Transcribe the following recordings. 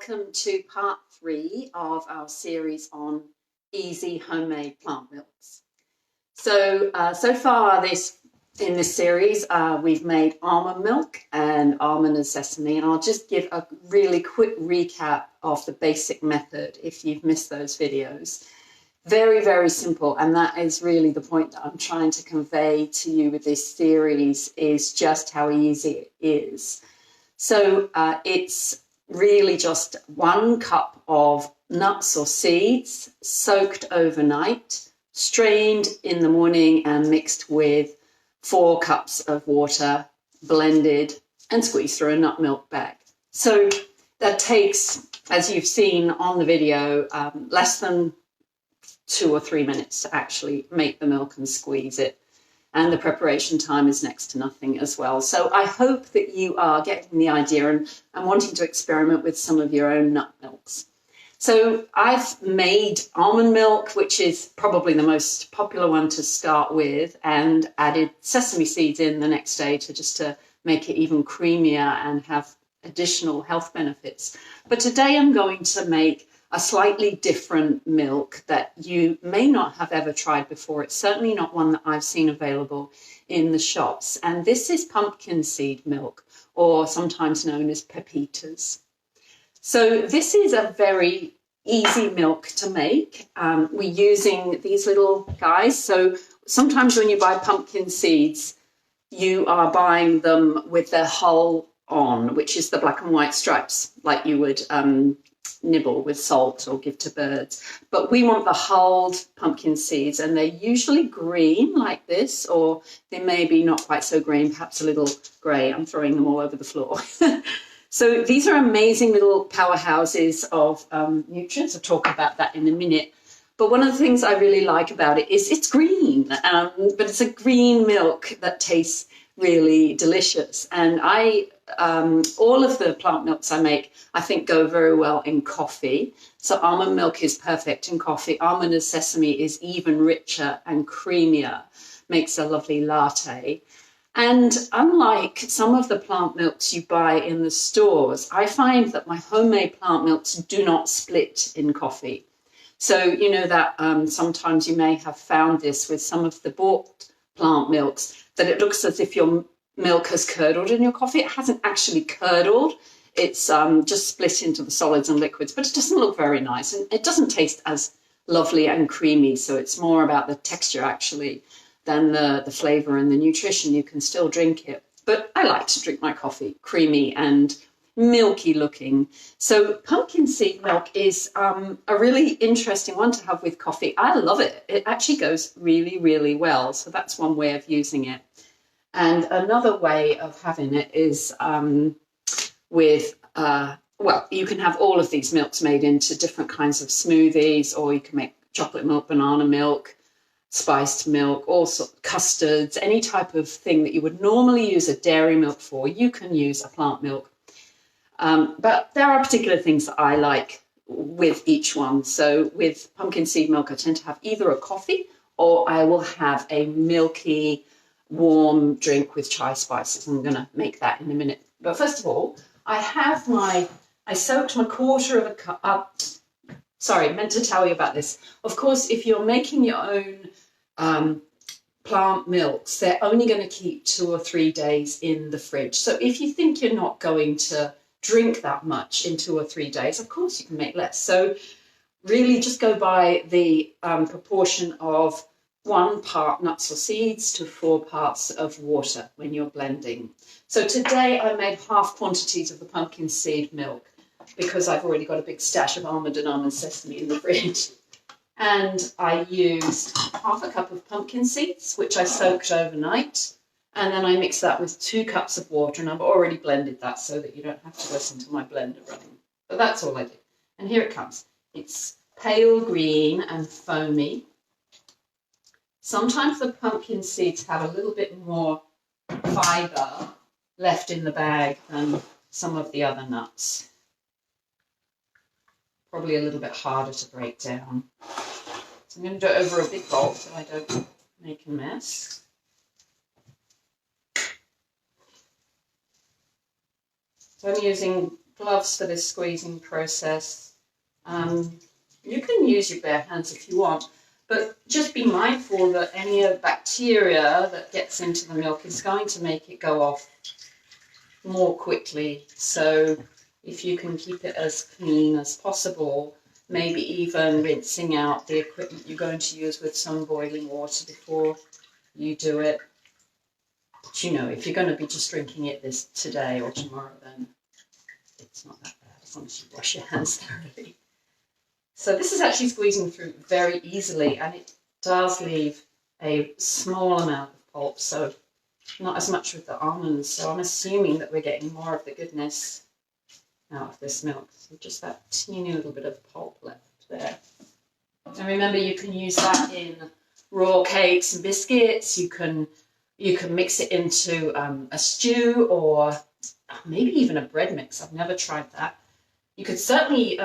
welcome to part 3 of our series on easy homemade plant milks. So far in this series, we've made almond milk and almond and sesame, and I'll just give a really quick recap of the basic method if you've missed those videos. Very, very simple, and that is really the point that I'm trying to convey to you with this series, is just how easy it is. So it's really just 1 cup of nuts or seeds soaked overnight, strained in the morning and mixed with 4 cups of water, blended and squeezed through a nut milk bag. So that takes, as you've seen on the video, less than 2 or 3 minutes to actually make the milk and squeeze it. And the preparation time is next to nothing as well. So I hope that you are getting the idea and wanting to experiment with some of your own nut milks. So I've made almond milk, which is probably the most popular one to start with, and added sesame seeds in the next day to make it even creamier and have additional health benefits. But today I'm going to make a slightly different milk that you may not have ever tried before. It's certainly not one that I've seen available in the shops. And this is pumpkin seed milk, or sometimes known as pepitas. So this is a very easy milk to make. We're using these little guys. So sometimes when you buy pumpkin seeds, you are buying them with their hull on, which is the black and white stripes, like you would nibble with salt or give to birds. But we want the hulled pumpkin seeds, and they're usually green like this, or they may be not quite so green, perhaps a little grey. I'm throwing them all over the floor. So these are amazing little powerhouses of nutrients. I'll talk about that in a minute. But one of the things I really like about it is it's green, but it's a green milk that tastes really delicious. And all of the plant milks I make, I think, go very well in coffee. So almond milk is perfect in coffee. Almond and sesame is even richer and creamier, makes a lovely latte. And unlike some of the plant milks you buy in the stores, I find that my homemade plant milks do not split in coffee. So you know that sometimes you may have found this with some of the bought plant milks, that it looks as if your milk has curdled in your coffee. It hasn't actually curdled. It's just split into the solids and liquids, but it doesn't look very nice, and it doesn't taste as lovely and creamy. So it's more about the texture actually than the flavor and the nutrition. You can still drink it, but I like to drink my coffee creamy and milky looking. So pumpkin seed milk is a really interesting one to have with coffee. I love it. It actually goes really, really well. So that's one way of using it. And another way of having it is with, well, you can have all of these milks made into different kinds of smoothies, or you can make chocolate milk, banana milk, spiced milk, all sorts, custards, any type of thing that you would normally use a dairy milk for, you can use a plant milk. But there are particular things that I like with each one. So with pumpkin seed milk, I tend to have either a coffee, or I will have a milky, warm drink with chai spices. I'm going to make that in a minute. But first of all, I soaked my 1/4 of a cup. Sorry, meant to tell you about this. Of course, if you're making your own plant milks, they're only going to keep 2 or 3 days in the fridge. So if you think you're not going to drink that much in 2 or 3 days, of course you can make less. So really just go by the proportion of 1 part nuts or seeds to 4 parts of water when you're blending. So today I made half quantities of the pumpkin seed milk because I've already got a big stash of almond and almond sesame in the fridge. And I used 1/2 cup of pumpkin seeds, which I soaked overnight. And then I mixed that with 2 cups of water, and I've already blended that so that you don't have to listen to my blender running. But that's all I did. And here it comes. It's pale green and foamy. Sometimes the pumpkin seeds have a little bit more fiber left in the bag than some of the other nuts. Probably a little bit harder to break down. So I'm going to do it over a big bowl so I don't make a mess. So I'm using gloves for this squeezing process. You can use your bare hands if you want, but just be mindful that any of the bacteria that gets into the milk is going to make it go off more quickly. So if you can keep it as clean as possible, maybe even rinsing out the equipment you're going to use with some boiling water before you do it. But you know, if you're going to be just drinking it today or tomorrow, then it's not that bad as long as you wash your hands thoroughly. So this is actually squeezing through very easily, and it does leave a small amount of pulp, so not as much with the almonds. So I'm assuming that we're getting more of the goodness out of this milk. So just that teeny little bit of pulp left there. And remember, you can use that in raw cakes and biscuits. You can mix it into a stew or maybe even a bread mix. I've never tried that. You could certainly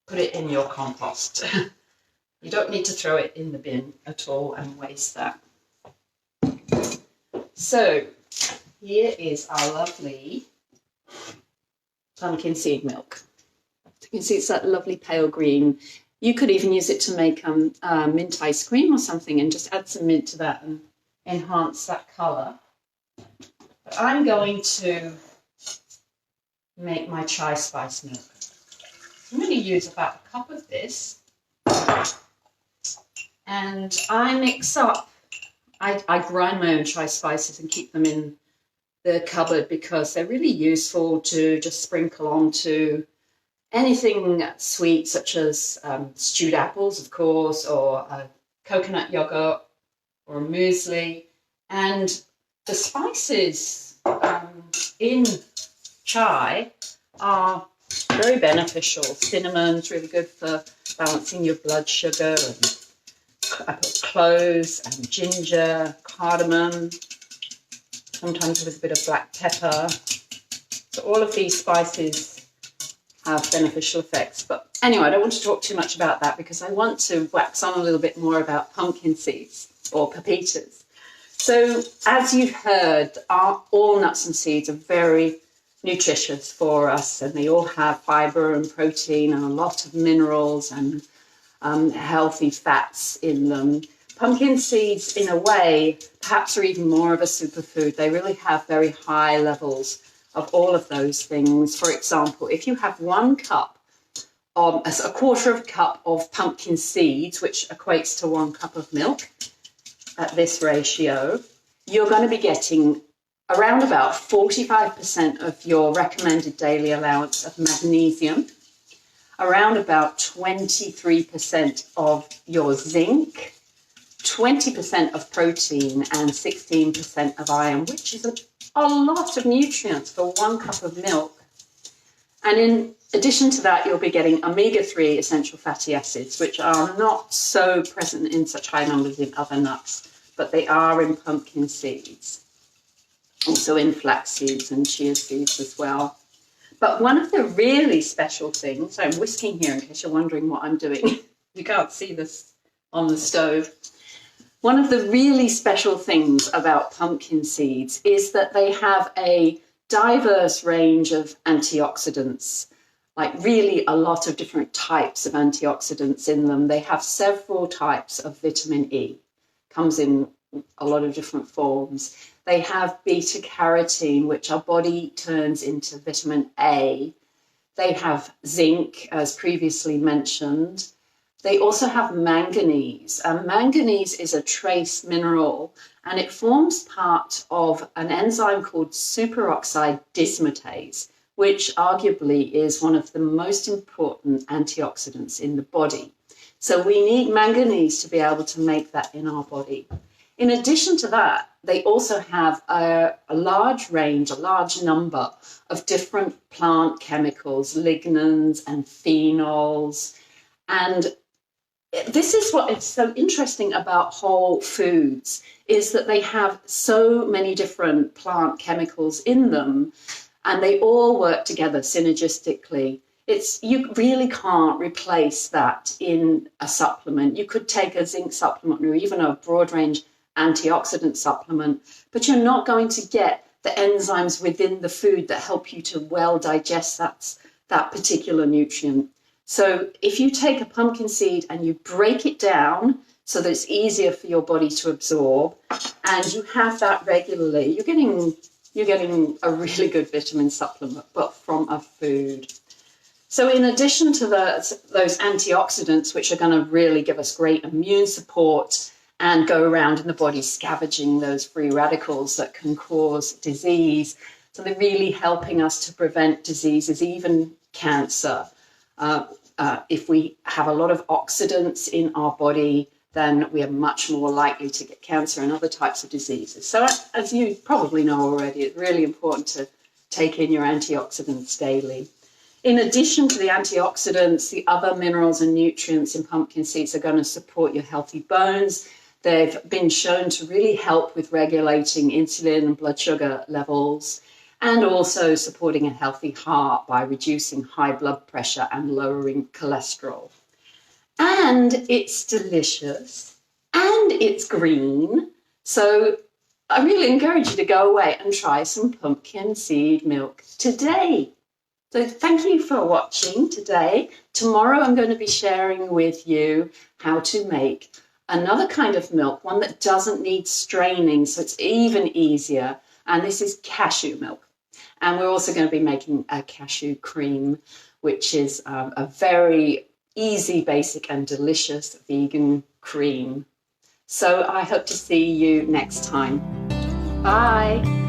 put it in your compost. You don't need to throw it in the bin at all and waste that. So here is our lovely pumpkin seed milk. You can see it's that lovely pale green. You could even use it to make mint ice cream or something and just add some mint to that and enhance that colour. But I'm going to make my chai spice milk. I'm going to use about a cup of this, and I mix up, I grind my own chai spices and keep them in the cupboard because they're really useful to just sprinkle onto anything sweet, such as stewed apples, of course, or coconut yogurt or muesli. And the spices in chai are very beneficial. Cinnamon's really good for balancing your blood sugar, and I put cloves and ginger, cardamom, sometimes with a bit of black pepper. So all of these spices have beneficial effects. But anyway, I don't want to talk too much about that because I want to wax on a little bit more about pumpkin seeds or pepitas. So as you've heard, all nuts and seeds are very nutritious for us, and they all have fiber and protein and a lot of minerals and healthy fats in them. Pumpkin seeds, in a way, perhaps are even more of a superfood. They really have very high levels of all of those things. For example, if you have 1 cup, a quarter of a cup of pumpkin seeds, which equates to 1 cup of milk at this ratio, you're going to be getting around about 45% of your recommended daily allowance of magnesium, around about 23% of your zinc, 20% of protein, and 16% of iron, which is a lot of nutrients for 1 cup of milk. And in addition to that, you'll be getting omega-3 essential fatty acids, which are not so present in such high numbers in other nuts, but they are in pumpkin seeds. Also in flax seeds and chia seeds as well. But one of the really special things, so I'm whisking here in case you're wondering what I'm doing. You can't see this on the stove. One of the really special things about pumpkin seeds is that they have a diverse range of antioxidants, like really a lot of different types of antioxidants in them. They have several types of vitamin E, comes in a lot of different forms. They have beta carotene, which our body turns into vitamin A. They have zinc, as previously mentioned. They also have manganese. Manganese is a trace mineral, and it forms part of an enzyme called superoxide dismutase, which arguably is one of the most important antioxidants in the body. So we need manganese to be able to make that in our body. In addition to that, they also have a large range, a large number of different plant chemicals, lignans and phenols. And this is what is so interesting about whole foods, is that they have so many different plant chemicals in them, and they all work together synergistically. You really can't replace that in a supplement. You could take a zinc supplement or even a broad range antioxidant supplement, but you're not going to get the enzymes within the food that help you to well digest that particular nutrient. So if you take a pumpkin seed and you break it down so that it's easier for your body to absorb, and you have that regularly, you're getting a really good vitamin supplement, but from a food. So in addition to those antioxidants, which are going to really give us great immune support and go around in the body scavenging those free radicals that can cause disease, so they're really helping us to prevent diseases, even cancer. If we have a lot of oxidants in our body, then we are much more likely to get cancer and other types of diseases. So as you probably know already, it's really important to take in your antioxidants daily. In addition to the antioxidants, the other minerals and nutrients in pumpkin seeds are going to support your healthy bones. They've been shown to really help with regulating insulin and blood sugar levels, and also supporting a healthy heart by reducing high blood pressure and lowering cholesterol. And it's delicious, and it's green. So I really encourage you to go away and try some pumpkin seed milk today. So thank you for watching today. Tomorrow I'm going to be sharing with you how to make another kind of milk, one that doesn't need straining, so it's even easier. And this is cashew milk. And we're also going to be making a cashew cream, which is a very easy, basic and delicious vegan cream. So I hope to see you next time. Bye.